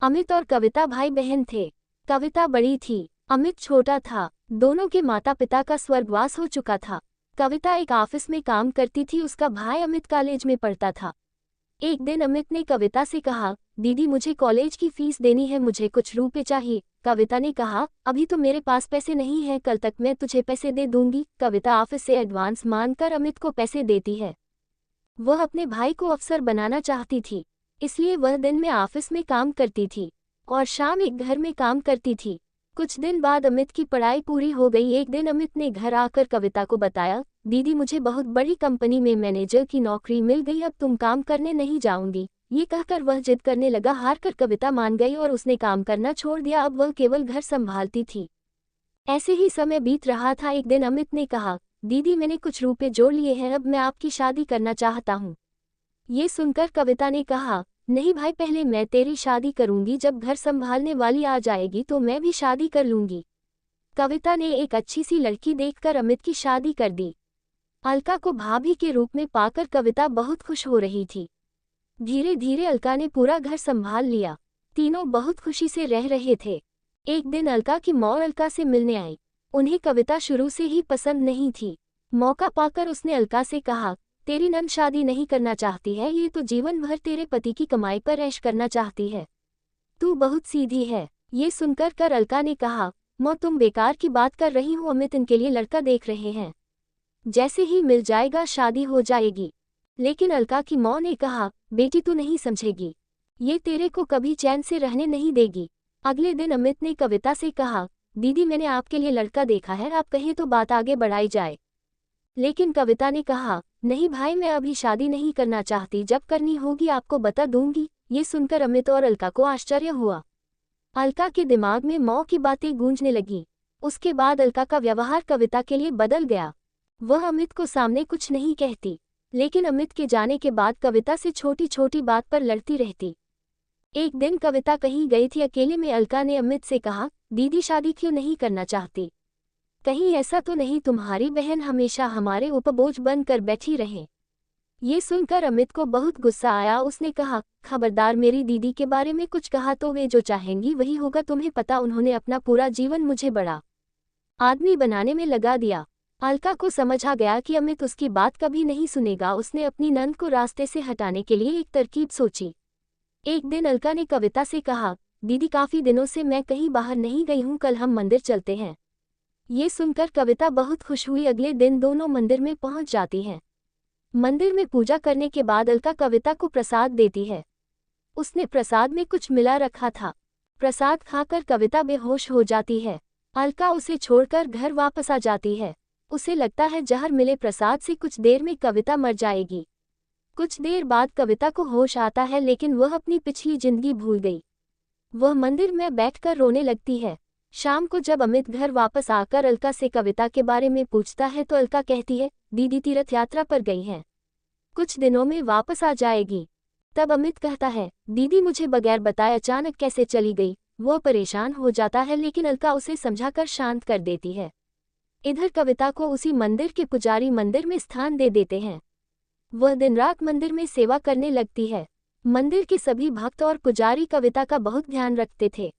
अमित और कविता भाई बहन थे। कविता बड़ी थी, अमित छोटा था। दोनों के माता पिता का स्वर्गवास हो चुका था। कविता एक ऑफिस में काम करती थी, उसका भाई अमित कॉलेज में पढ़ता था। एक दिन अमित ने कविता से कहा, दीदी मुझे कॉलेज की फीस देनी है, मुझे कुछ रुपए चाहिए। कविता ने कहा, अभी तो मेरे पास पैसे नहीं है, कल तक मैं तुझे पैसे दे दूंगी। कविता ऑफिस से एडवांस मांगकर अमित को पैसे देती है। वह अपने भाई को अफसर बनाना चाहती थी, इसलिए वह दिन में ऑफिस में काम करती थी और शाम एक घर में काम करती थी। कुछ दिन बाद अमित की पढ़ाई पूरी हो गई। एक दिन अमित ने घर आकर कविता को बताया, दीदी मुझे बहुत बड़ी कंपनी में मैनेजर की नौकरी मिल गई, अब तुम काम करने नहीं जाऊंगी। ये कहकर वह जिद करने लगा। हार कर कविता मान गई और उसने काम करना छोड़ दिया। अब वह केवल घर संभालती थी। ऐसे ही समय बीत रहा था। एक दिन अमित ने कहा, दीदी मैंने कुछ रुपए जोड़ लिए हैं, अब मैं आपकी शादी करना चाहता हूँ। ये सुनकर कविता ने कहा, नहीं भाई, पहले मैं तेरी शादी करूंगी, जब घर संभालने वाली आ जाएगी तो मैं भी शादी कर लूंगी। कविता ने एक अच्छी सी लड़की देखकर अमित की शादी कर दी। अलका को भाभी के रूप में पाकर कविता बहुत खुश हो रही थी। धीरे धीरे अलका ने पूरा घर संभाल लिया। तीनों बहुत खुशी से रह रहे थे। एक दिन अलका की मौं अलका से मिलने आई। उन्हें कविता शुरू से ही पसंद नहीं थी। मौका पाकर उसने अलका से कहा, तेरी नंद शादी नहीं करना चाहती है, ये तो जीवन भर तेरे पति की कमाई पर ऐश करना चाहती है। तू बहुत सीधी है। ये सुनकर अलका ने कहा, मौं तुम बेकार की बात कर रही हो, अमित इनके लिए लड़का देख रहे हैं, जैसे ही मिल जाएगा शादी हो जाएगी। लेकिन अलका की मौं ने कहा, बेटी तू नहीं समझेगी, ये तेरे को कभी चैन से रहने नहीं देगी। अगले दिन अमित ने कविता से कहा, दीदी मैंने आपके लिए लड़का देखा है, आप कहें तो बात आगे बढ़ाई जाए। लेकिन कविता ने कहा, नहीं भाई मैं अभी शादी नहीं करना चाहती, जब करनी होगी आपको बता दूंगी। ये सुनकर अमित और अलका को आश्चर्य हुआ। अलका के दिमाग में मौं की बातें गूंजने लगी। उसके बाद अलका का व्यवहार कविता के लिए बदल गया। वह अमित को सामने कुछ नहीं कहती, लेकिन अमित के जाने के बाद कविता से छोटी छोटी बात पर लड़ती रहती। एक दिन कविता कहीं गई थी, अकेले में अलका ने अमित से कहा, दीदी शादी क्यों नहीं करना चाहती? कहीं ऐसा तो नहीं तुम्हारी बहन हमेशा हमारे उपबोझ बनकर बैठी रहे? ये सुनकर अमित को बहुत गुस्सा आया। उसने कहा, खबरदार मेरी दीदी के बारे में कुछ कहा तो वे जो चाहेंगी वही होगा, तुम्हें पता उन्होंने अपना पूरा जीवन मुझे बड़ा आदमी बनाने में लगा दिया। अलका को समझ आ गया कि अमित उसकी बात कभी नहीं सुनेगा। उसने अपनी नंद को रास्ते से हटाने के लिए एक तरकीब सोची। एक दिन अलका ने कविता से कहा, दीदी काफी दिनों से मैं कहीं बाहर नहीं गई हूँ, कल हम मंदिर चलते हैं। ये सुनकर कविता बहुत खुश हुई। अगले दिन दोनों मंदिर में पहुंच जाती हैं। मंदिर में पूजा करने के बाद अलका कविता को प्रसाद देती है। उसने प्रसाद में कुछ मिला रखा था। प्रसाद खाकर कविता बेहोश हो जाती है। अलका उसे छोड़कर घर वापस आ जाती है। उसे लगता है जहर मिले प्रसाद से कुछ देर में कविता मर जाएगी। कुछ देर बाद कविता को होश आता है, लेकिन वह अपनी पिछली जिंदगी भूल गई। वह मंदिर में बैठकर रोने लगती है। शाम को जब अमित घर वापस आकर अलका से कविता के बारे में पूछता है तो अलका कहती है, दीदी तीर्थ यात्रा पर गई हैं, कुछ दिनों में वापस आ जाएगी। तब अमित कहता है, दीदी मुझे बगैर बताए अचानक कैसे चली गई? वह परेशान हो जाता है, लेकिन अलका उसे समझाकर शांत कर देती है। इधर कविता को उसी मंदिर के पुजारी मंदिर में स्थान दे देते हैं। वह दिन रात मंदिर में सेवा करने लगती है। मंदिर के सभी भक्त और पुजारी कविता का बहुत ध्यान रखते थे।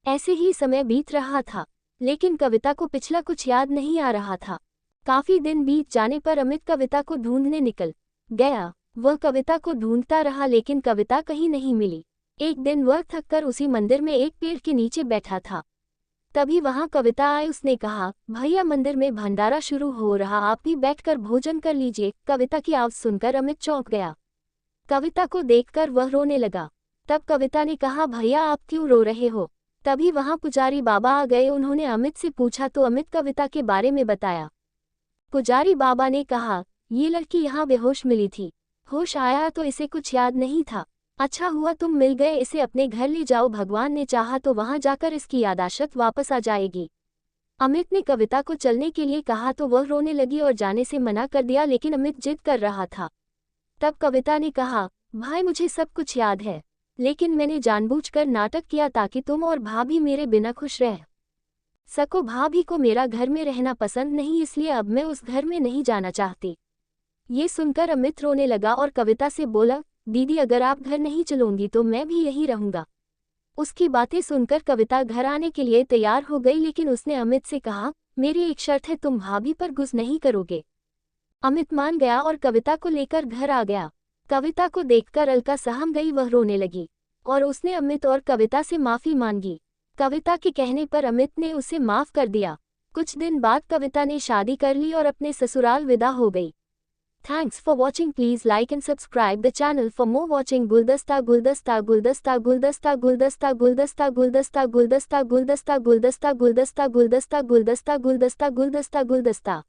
ऐसे ही समय बीत रहा था, लेकिन कविता को पिछला कुछ याद नहीं आ रहा था। काफी दिन बीत जाने पर अमित कविता को ढूंढने निकल गया। वह कविता को ढूंढता रहा, लेकिन कविता कहीं नहीं मिली। एक दिन वह थककर उसी मंदिर में एक पेड़ के नीचे बैठा था। तभी वहां कविता आई। उसने कहा, भैया मंदिर में भंडारा शुरू हो रहा, आप भी बैठकर भोजन कर लीजिए। कविता की आवाज सुनकर अमित चौंक गया। कविता को देखकर वह रोने लगा। तब कविता ने कहा, भैया आप क्यों रो रहे हो? तभी वहां पुजारी बाबा आ गए। उन्होंने अमित से पूछा तो अमित कविता के बारे में बताया। पुजारी बाबा ने कहा, ये लड़की यहाँ बेहोश मिली थी, होश आया तो इसे कुछ याद नहीं था। अच्छा हुआ तुम मिल गए, इसे अपने घर ले जाओ, भगवान ने चाहा तो वहां जाकर इसकी यादाश्त वापस आ जाएगी। अमित ने कविता को चलने के लिए कहा तो वह रोने लगी और जाने से मना कर दिया, लेकिन अमित जिद कर रहा था। तब कविता ने कहा, भाई मुझे सब कुछ याद है, लेकिन मैंने जानबूझकर नाटक किया ताकि तुम और भाभी मेरे बिना खुश रह सको। भाभी को मेरा घर में रहना पसंद नहीं, इसलिए अब मैं उस घर में नहीं जाना चाहती। ये सुनकर अमित रोने लगा और कविता से बोला, दीदी अगर आप घर नहीं चलोगी तो मैं भी यहीं रहूंगा। उसकी बातें सुनकर कविता घर आने के लिए तैयार हो गई, लेकिन उसने अमित से कहा, मेरी एक शर्त है, तुम भाभी पर गुस्सा नहीं करोगे। अमित मान गया और कविता को लेकर घर आ गया। कविता को देखकर अलका सहम गई, वह रोने लगी और उसने अमित और कविता से माफी मांगी। कविता के कहने पर अमित ने उसे माफ कर दिया। कुछ दिन बाद कविता ने शादी कर ली और अपने ससुराल विदा हो गई। Thanks for watching. Please like and subscribe the channel for more watching. गुलदस्ता गुलदस्ता गुलदस्ता गुलदस्ता गुलदस्ता गुलदस्ता गुलदस्ता गुलदस्ता गुलदस्ता गुलदस्ता गुलदस्ता गुलदस्ता गुलदस्ता गुलदस्ता गुलदस्ता गुलदस्ता।